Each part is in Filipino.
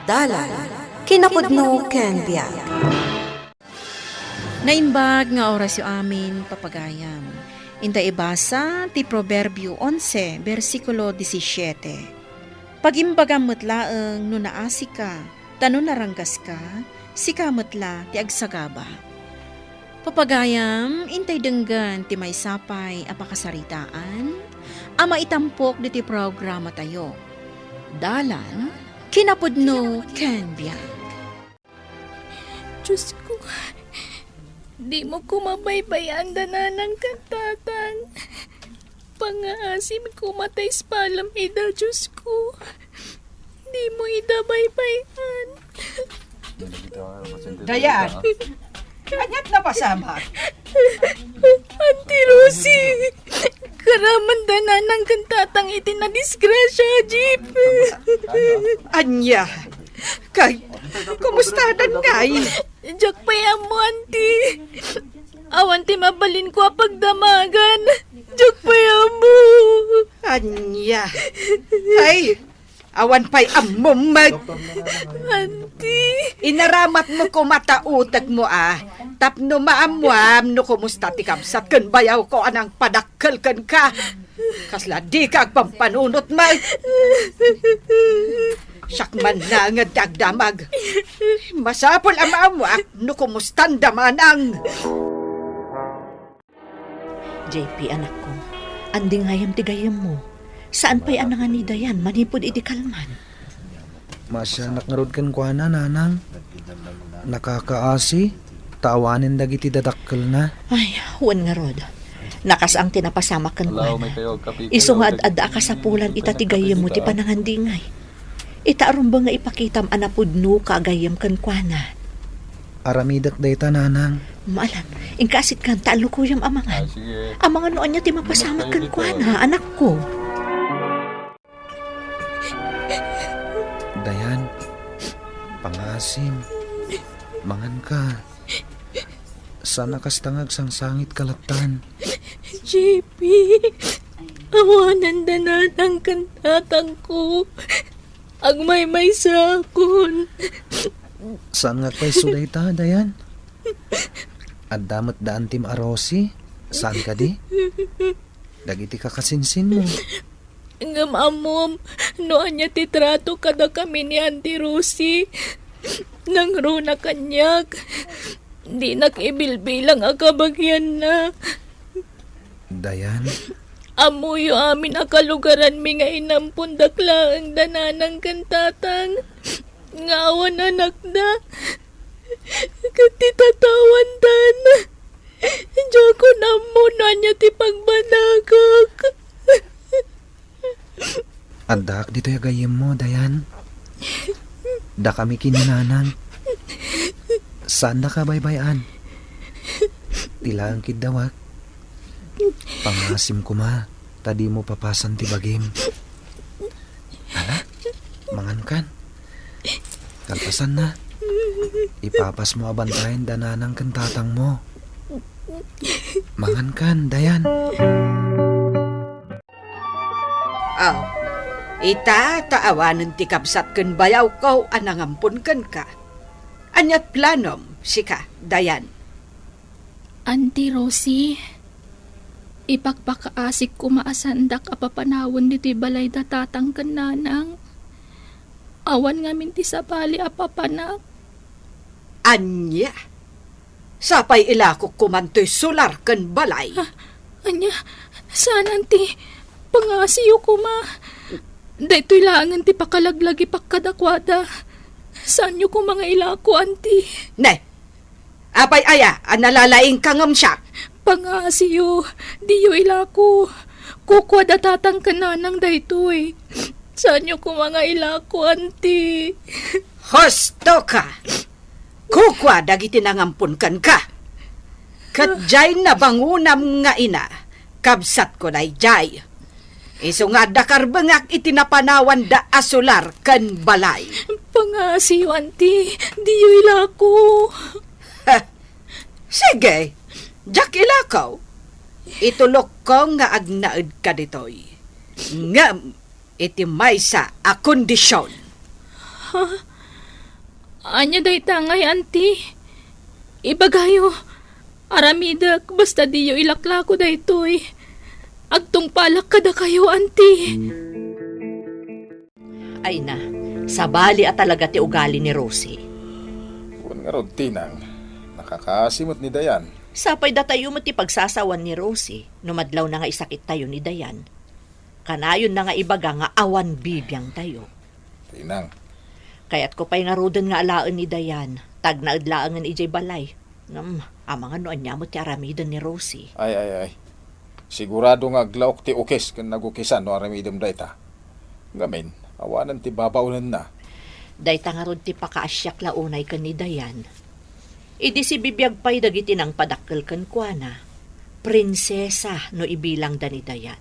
Dalan, kinapudno ken biag. Naimbag nga oras yu amin papagayam. Inta ibasa ti Proverbio 11, versikulo 17. Pagimbagam metlaeng no naasi ka, tano naranggas ka, sika metla ti agsagaba. Papagayam, intay denggan ti may sapay apakasaritaan, ama itampok di ti programa tayo. Dalan, kinapudno ken biag. Diyos ko, di mo ko mabaybayan dananang kantatang. Pangaasim ko matay spalam ida, Diyos ko. Di mo ida baybayan. Dayan, anyat na pasama. Auntie Rosie, karaman dananang kantatang iti na disgrasya, Jeep. Anya, kay, kumusta dan ngay? Diyak payam mo, Auntie. Awan ti mabalin ko pagdamagan. Diyak payam mo. Anya, ay, awan pa'y amumag. Auntie. Inaramat mo ko matautak mo Tapno maamuam no kumusta ti kamsat ken bayaw ko anang padakkel ken ka. Kasla di ka agpampanunot mag. Sakman na nga dagdamag. Masapol ang maamuak no kumustan damanang. JP, anak ko, anding hayam tigayam mo. Saan pa'y anangan ni Dayan, manipod iti kalman? Masya nakngarod kan kwa na, nanang. Nakakaasi, tawanin dagiti dadakkel na. Ay, huwan nga rod. Nakas ang tinapasama kan kwa na. Isungad adda ka sa pulan itatigayam mo ti panangandingay. Itaaron ba nga ipakitam anapudno kaagayam kan kwa na? Aramidak dayta, nanang. Maalam, ingkasit kan taalukuyam amangan. Amangan noon niya ti mapasama kan kwa na, anak ko. Dayan, pangasim, mangan ka. Sana kastangag sang sangit kalatan. JP, awanan dananang kantatang ko. Agmay-may sakon. Saan nga pa'y sudayta, Dayan? At damot daan tim arosi? Saan ka di? Dagiti kakasinsin mo. Ngam amom, noan niya titrato kada kami ni Auntie Rosie. Nang runa kanyak. Di nakibilbilang akabagyan na. Dayan, Amuyo amin akalugaran mi nga inampun dakla ang dananang kantatang. Ngawan anak na. Katitatawan dan. Diyako na muna niya ti pagbanagak. adak dito yagayim mo, Dayan. Da kami kininanang. Saan na ka baybayan? Tilang kidawak. Pangasim ko ma, tadi mo papasan ti bagim. Hala, mangan kan. Kalpasan na. Ipapas mo abantayin dananang kantatang mo. Mangan kan, Dayan. Aw, ita taawanan ti kapsat ken bayaw ko anangampun ken ka. Anyat planom, sika, Dayan. Auntie Rosie, ipagpakaasik ko maasandak apapanawon diti balay datatang kananang. Awan nga minti sa bali apapanak. Anya, sapay ilakok kumantoy solar ken balay. Anya, saan auntie? Pangasiyo ko ma. Daytoy langan ti pakalaglagi pakkadakwada. Saan nyo ko mga ilako, auntie? Ne, apay aya, analalaing kangam siya. Pangasiyo, diyo ilako. Kukwada tatang kananang daytoy. Saan nyo ko mga ilako, auntie? Hosto ka! Kukwa dagiti nangampun kan ka. Kat jay na bangunam nga ina, kabsat ko na'y jay. Iso nga dakar bengak itinapanawan da asular kan balay. Pangasiyo, auntie. Diyo ilako. Ha, sige, jak ilakaw. Itulok ko nga agnaed ka ditoy. Ngam, iti may sa a kondisyon. Ha? Anya day tangay, auntie. Ibagayo. Aramidak, basta diyo ilaklako daytoy. Agtong palak kada kayo, auntie. Ay na, sabali at talaga ti ugali ni Rosie. Kung nga rod, Tinang, nakakasimot ni Dayan. Sapay da tayo mo ti pagsasawan ni Rosie, numadlaw na nga isakit tayo ni Dayan. Kanayon na nga ibaga nga awan bibiyang tayo. Tinang, Kaya't ko pa'y nga rodan nga alaan ni Dayan, tag na adlaangan ijay balay. Amang ano anya mo ti aramidan ni Rosie. ay. Sigurado nga aglaok ti ukes kung nagukisan no aramidem dayta. Gamin, awanan ti babaunan na. Dayta nga rod ti pakaasyak launay kan ni Dayan. Idi si bibiyag pa'y dagiti ng padakkel kan kuana. Prinsesa no ibilang da ni Dayan.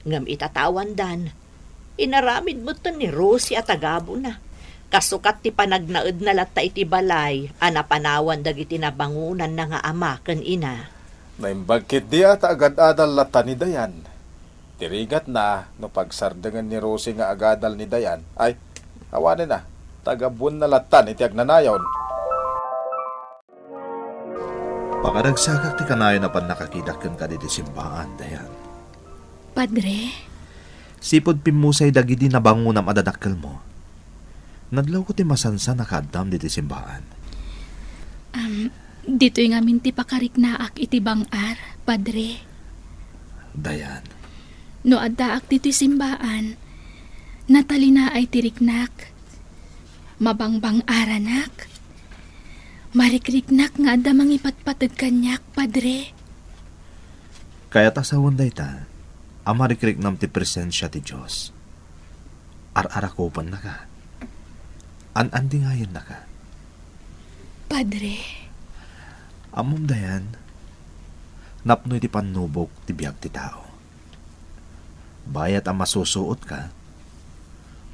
Ngam itatawan dan. Inaramid mo to ni Rosie at agabo na. Kasukat ti panagnaed na latta iti balay, anapanawan dagiti nabangunan na nga ama ken ina. Naimbagkit di ata agad-adal lata ni Dayan. Tirigat na no pagsardengan ni Rosie nga agadal ni Dayan, ay awanin na, tagabun na latan iti agnanayon. Pakadagsagak ti kanayo na pan nakakidak ken kaditi simbahan, Dayan. Padre, Sipod pimusay dagiti nabangunam adadakkel mo. Nadlaw ko ti masansa nakadam diti simbahan. dito'y ngamin ti pakariknaak iti bangar, Padre. Dayan, No addaak dito'y simbaan, natalina ay tiriknak. Mabangbang aranak. Marikriknak nga adda mangipatpatag kanyak, Padre. kaya tasawon dayta, amarikrik nam ti presensya ti Diyos. Ar-arakopan na ka. An-andingayan na ka. Padre, Amom Dayan, napnoy ti panubok ti biyag ti tao. Bayat ang masusuot ka,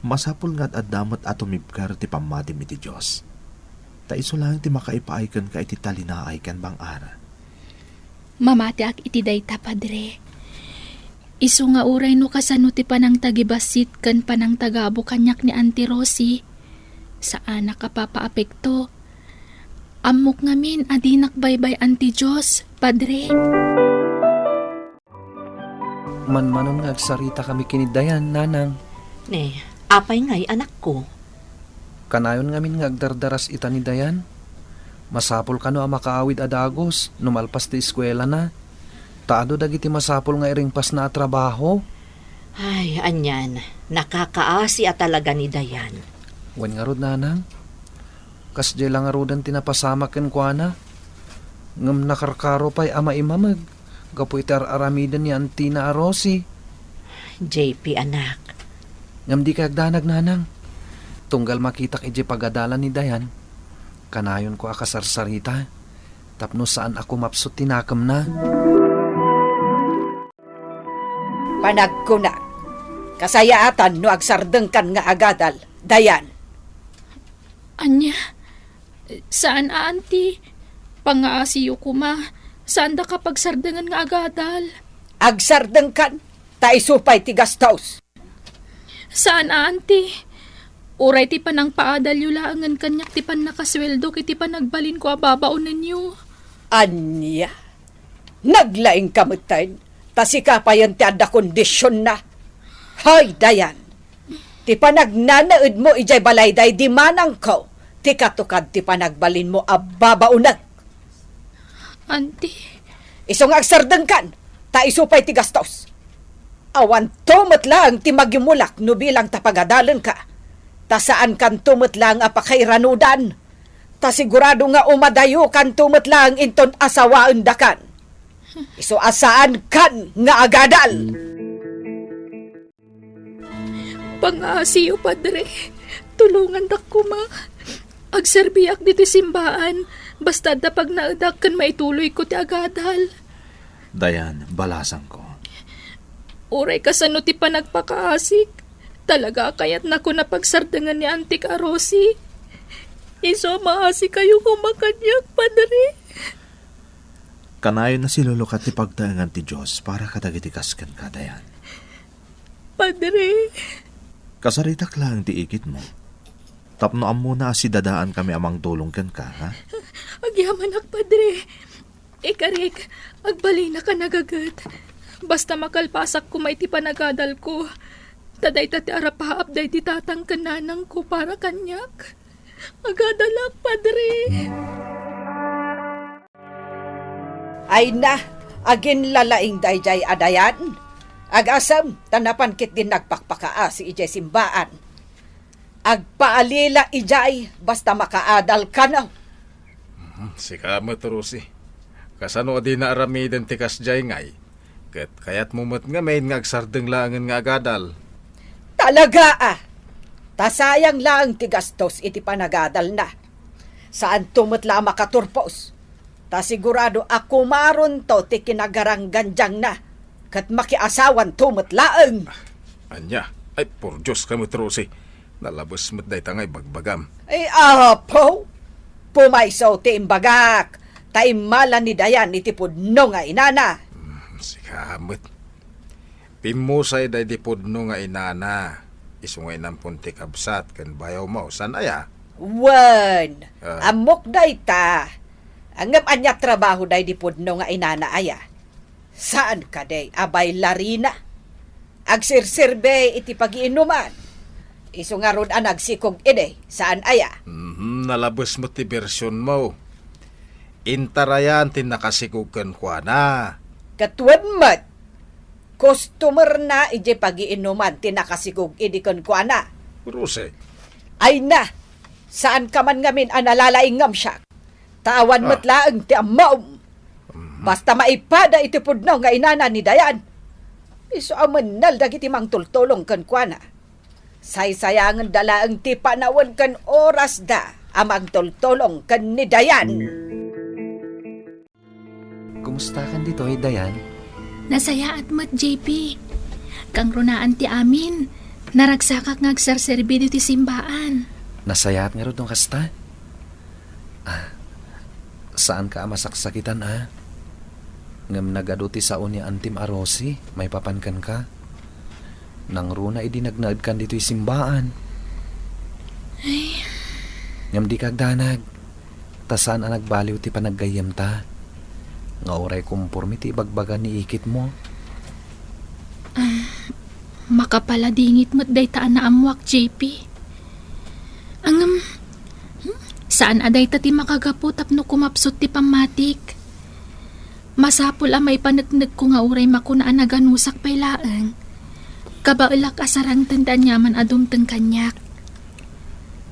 masapul nga't adamot at umibkar ti pamatim iti Diyos. Ta iso lang ti makaipaaykan ka iti talinaay kan bang ara. mamati ak iti dayta, Padre. Isu nga uray no kasano ti panang tagibasit kan panang tagabo kanyak ni Auntie Rosie. Saan nakapapaapekto? Amok ngamin adinak baybay Auntie Diyos, Padre. Manmanon nga agsarita kami kinidayan, nanang. Ne, apay nga'y anak ko. Kanayon ngamin nga agdardaras ita ni Dayan. Masapol kano ang makaawid adagos, numalpas ti eskwela na. Taado dagiti masapol nga iringpas na trabaho. Ay, anyan, nakakaasi at talaga ni Dayan. Wan nga rod, nanang. Kasdya lang nga rodan tinapasamak ken kuana. Ngam nakarkaro pa'y ama imamag. Gapu iti aramidan ni Antina Rosie. JP anak, Ngam di kagdanag, nanang. Tunggal makitak iti pagadalan ni Dayan. Kanayon ko akasarsarita. Tapno saan ako mapsot tinakam na. Panagkuna. Kasayaatan no agsardeng kan nga agadal. Dayan. Anya, saan Auntie? Pangaasiyo ko ma, saan da kapag sardangan nga agadal? Agsardeng kan. Taisupay ti gastos. Saan Auntie? Uray ti panang paadal yu laangan kanyak ti pan nakasweldo kiti panagbalin ko ababaon ninyo. Anya. Naglaing kamutayin. Tasikapayan ti adda kondisyon na. Hoy, Dayan. Ti panagnanaed mo ijay balayday di manang ko. Ti katukad ti panagbalin mo ababaunag. Auntie, Isong agsardeng kan. Taisupay ti gastos. Awan tumot lang ti magyumulak no bilang tapagadalan ka. Ta saan kan tumot lang apakairanudan. Ta sigurado nga umadayo kan tumot lang inton asawaan dakan. Iso asaan kan nga agadal. pangaasiyo, Padre. Tulungan dak ko ma. Agserbiyak dito simbaan. Basta da pag naadak kan maituloy ko ti agadal. Dayan, balasan ko. Uray kasano ti panagpakaasik. Talaga kayat na ko napagsardangan ni Auntie Rosie. Iso maasi kayo kumakanyak, Padre. Kanayon na silulukat ti pagdaangan ti Diyos para katagitikas kan ka, Dayan. Padre. Kasaritak lang ti ikit mo. Tapno am muna si dadaan kami amang tulong ken ka, ha? Agyaman ak, Padre. Ikarik, agbali na ka nagagat. Basta makalpasak ko may ti panagadal ko. Taday tati arapaap day ti tatang kananang ko para kanyak. Agadalak, Padre. Ay na, agin lalaing dayjay adayan. Agasam, tanapan kit din nagpakpakaa si ijay simbaan. Agpaalila ijay, basta makaadal ka na. Sikamat, Rosie. Kasano di na aramiden ti kasjay ngay. Kat kayat mumot nga may ngagsardeng langan nga agadal. Talaga tasayang lang ti gastos iti panagadal na. Saan tumot la makaturpos. Ta sigurado ako maron to ti kinagarang ganjang na. Kat makiasawan tumot laeng. Anya, ay por Diyos kamot, Rosie. Nalabos mo't day tangay bagbagam. Ay apo, pumaysaw ti imbagak. Taimala ni Dayan iti pudno nga inana. Sikamot. Pimusay day di pudno nga inana. Isungay ng punti kabsat kan bayaw mo. San aya? Wan, amok day ta. Angam anya trabaho day di pudno nga inana aya. Saan ka day? Abay larina. Agsirsirbe iti pagiinuman. Iso nga ron anagsikog ide. Saan aya? Nalabos mo ti bersyon mo. Intarayan tin nakasikog kan kwa na. Katwan mat. Customer na ije pagiinuman tinakasikog idi kon kwa na. Rose, Ay na, saan ka man ngamin analalaing ngam siya? Tawan mo't laeng ti amaom. Basta maipada iti pudno nga inana ni Dayan. Iso amanal dagiti mang tultulong kan kwa na. Saysayangan dalaang ti panawan kan oras da amang tultulong kan ni Dayan. Kumusta kan dito, Dayan? Nasaya at mat, JP. Kang runaan ti amin. Naragsakak ngagserserbi ti simbaan. Nasayat nga rin kasta? Saan ka masaksakitan, Ngam nagaduti sa unya antim arosi, may papankan ka? Nang runa idinagnaad kan dito'y simbaan. Ay, Ngam di kagdanag, tasaan ang nagbaliw ti panaggayam ta. Nga oray kumpurmi ti bagbagan ni ikit mo. makapaladingit mo't day taan na amwak, JP. Angam, saan aday ta ti makagapu tapno kumapsot ti pamatik? Masapul may panagnag ko nga uray makunaan na ganusak pay laeng. Kabaulak asarang tandaan yaman adumteng kanyak.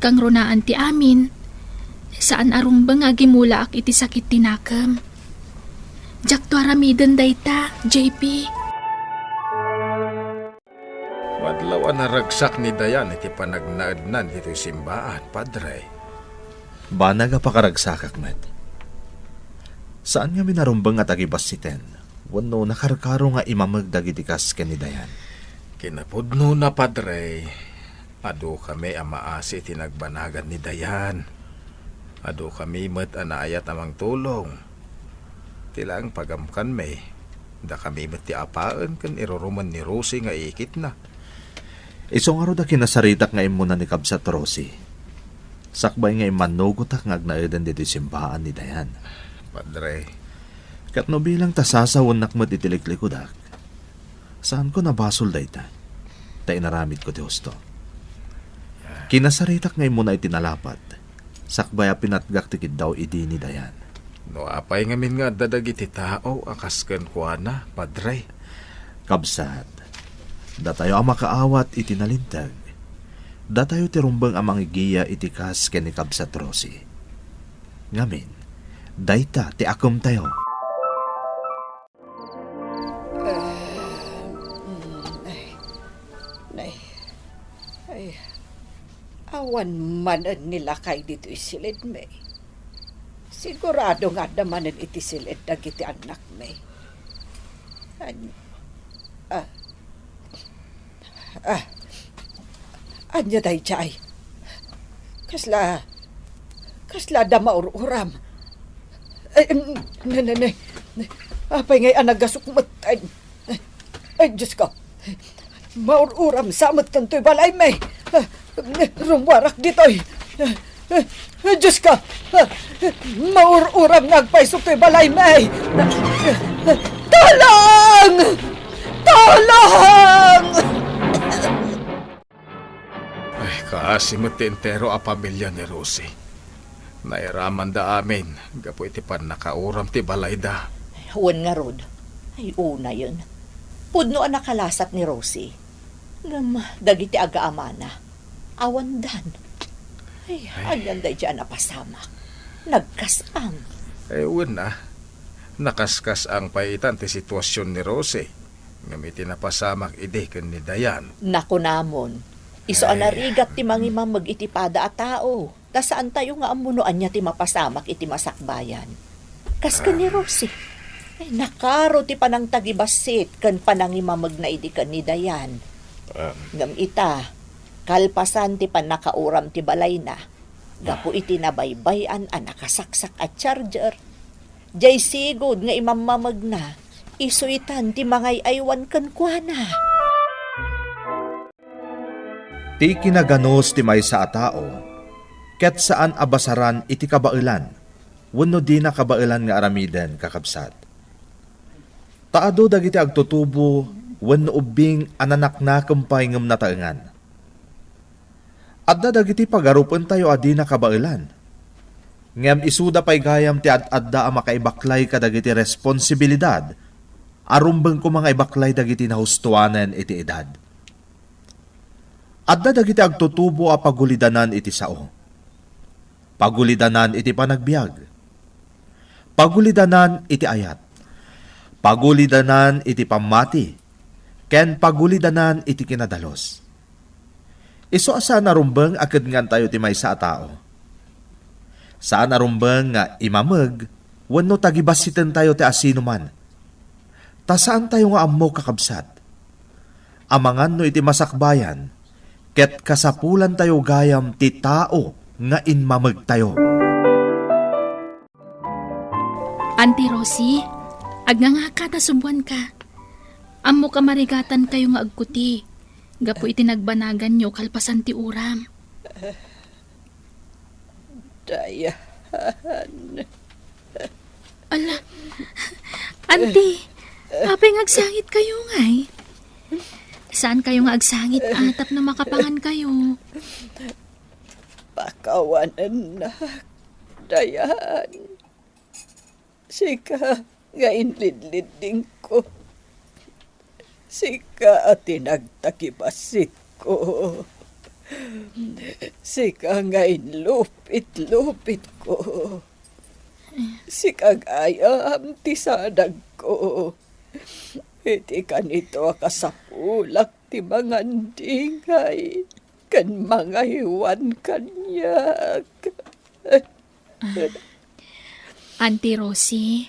Kang runaan ti amin, saan arong ba nga gimula ak iti sakit tinakam? Jak to aramiden day ta, JP. Madlaw na ragsak ni Dayan iti panagnaadnan dito'y simbaan, Padre. Banaga pakaragsak met. Saan nga minarumbang at agibas siten? Wano nakarkaro nga imamagdag iti kas ken ni Dayan. Kinapudno na, Padre. Ado kami amaasi iti nagbanagan ni Dayan. Ado kami met anayat amang tulong. Tilang pagamkan may. Da kami met ti apaan kan iruruman ni Rosie nga ikit na. Iso nga ro da kinasaritak nga imuna ni Kabsat Rosie. Sakbay nga imanugutak nga agnaedan dito simbaan ni Dayan. Padre, Katno bilang tasasawon nakmat itiliklikod saan ko nabasol day ta? Ta inaramid ko ti husto. Kinasaritak ngay muna itinalapat. Sakbaya pinatgak tikid daw idi ni Dayan. no apay ngamin nga dadag iti tao akasken kwa na, Padre. Kabsat, datayo ang makaawat itinalintag. Datayo tirumbang amang igiya itikas ken ni Kabsat Rosie. Ngamin, dayta ti akum tayo. Awan manan nila kay dito isilid may. Sigurado nga damanan iti silid dagiti anak may. Anya day chay. Kasla da maururam. Apay ngay anagasok matay. Ay, Diyos ko. Maururam samot tanto'y balay may. Rumwarak ditoy. Diyos ka! Maur-uram nagpaisok to'y balay may! Tulong! Tulong! Ay, kaasimot ti entero a pamilya ni Rosie. Nairaman da amin, gapo iti pan nakauram ti balay da. Huwag nga, Rod. Ay, una yun. Pudno ang nakalasat ni Rosie. Ngam, dagiti aga-amana. Awandan. Ay, anyan da dyan napasama. Nagkasang. Una, nakaskas ang paitan ti sitwasyon ni Rosie. Ngam napasamak ide ken ni Dayan. Naku namon. Iso anarigat ti mangimang mag-itipada a tao. Ta saan tayo nga amunoan niya ti mapasamak iti masakbayan. Kas ka ni Rosie. Ay, nakaro ti panang tagibasit kan panangimamag na idi kan ni Dayan. Ngam ita, kalpasan ti panakauram ti balay na. Gapo iti nabaybayan a nakasaksak at charger. Jay sigod nga imamamag na. Isuitan ti mangay aywan kan kuana. Ti kinaganos ti maysa a tao, ket saan abasaran iti kabailan, wenno di na kabailan nga aramiden kakabsat. Taado dagiti agtutubo, wenno ubing ananak na kumpay ngem nataengan. Adda dagiti pagarupen tayo adi na kabailan. Ngem isuda pay gayam ti adda a makaibaklay kadagiti responsibilidad, arumbeng ko mga ibaklay dagiti nahustuanen iti edad. Adda dagiti agtutubo a pagulidanan iti sao. Pagulidanan iti panagbiag. Pagulidanan iti ayat. Pagulidanan iti pamati. Ken pagulidanan iti kinadalos. Isu asa narumbeng aked ngan tayo ti maysa a tao. Saan narumbeng nga imameg wenno tagibasiten tayo ti asino man. Ta saan tayo nga ammo kakabsat. Amangan no iti masakbayan. Ket kasapulan tayo gayam ti tao nga inmameg tayo. Auntie Rosie, agnganga ta subuan ka. Ammo ka marigatan kayo nga agkuti. Gapo iti nagbanagan nyo kalpasan ti uram. Dayan. Ala, auntie, apay agsangit kayo ngay. Saan kayo nga agsangit atap na makapangan kayo? Pakawanan na, Dayan. Sika nga inlidlid din ko. Sika at tinagtakibasit ko. Sika nga inlupit-lupit ko. Sika gayam ti sadag ko. Iti kanito kasapulak ti mga dingay kan mga hiwan kanyak. Auntie Rosie,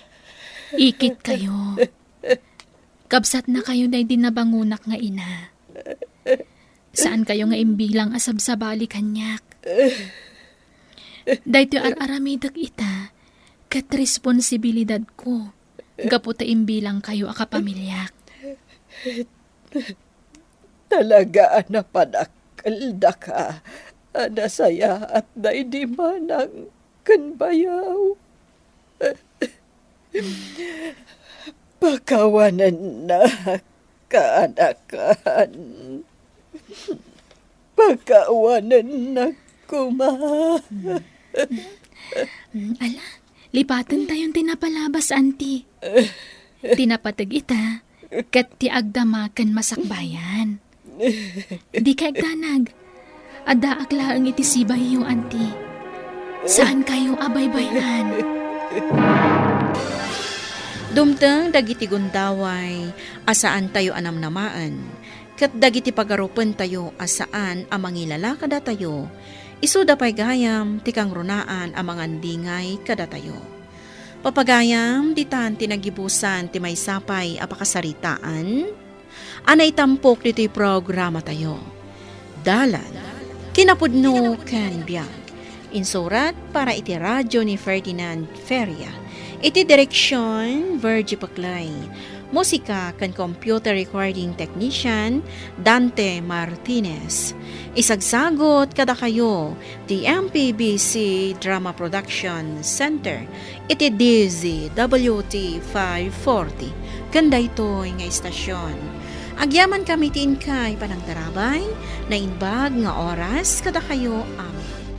ikit kayo. Kabsat na kayo na di nabangunak nga ina. Saan kayo nga imbilang asabsabali kanyak? Dahito ar-aramidak ita, kat responsibilidad ko. Gaputa imbilang kayo akapamilyak. Talaga na panakalda ka. Anasaya at naidi manang kanbayaw. Pakawanan na kaanakan. Pakawanan na kuma. Ala, lipatan tayong tinapalabas, auntie. Tinapatag ita, kat ti agdamakan masakbayan. Di ka agdanag. Ada aglaang iti sibay yung auntie. Saan kayo abaybayan? Dumteng dagiti gundaway, asaan tayo anam namaan. Kat dagiti pagarupen tayo, asaan amangilala kada tayo. Isuda pay gayam, tikang runaan amangan dingay kada tayo. Papagayam, ditan tinagibusan ti may sapay apakasaritaan. Anay tampok dito'y programa tayo. Dalan, kinapudno ken biag. Insurat para iti radyo ni Ferdinand Feria. Iti direksyon, Virgie Paclay. Musika kan computer recording technician Dante Martinez. Isagsagot kada kayo the MPBC Drama Production Center iti DZWT 540 kanda ito'y nga istasyon. Agyaman kami tiin kay panang tarabay na inbag nga oras kada kayo amin.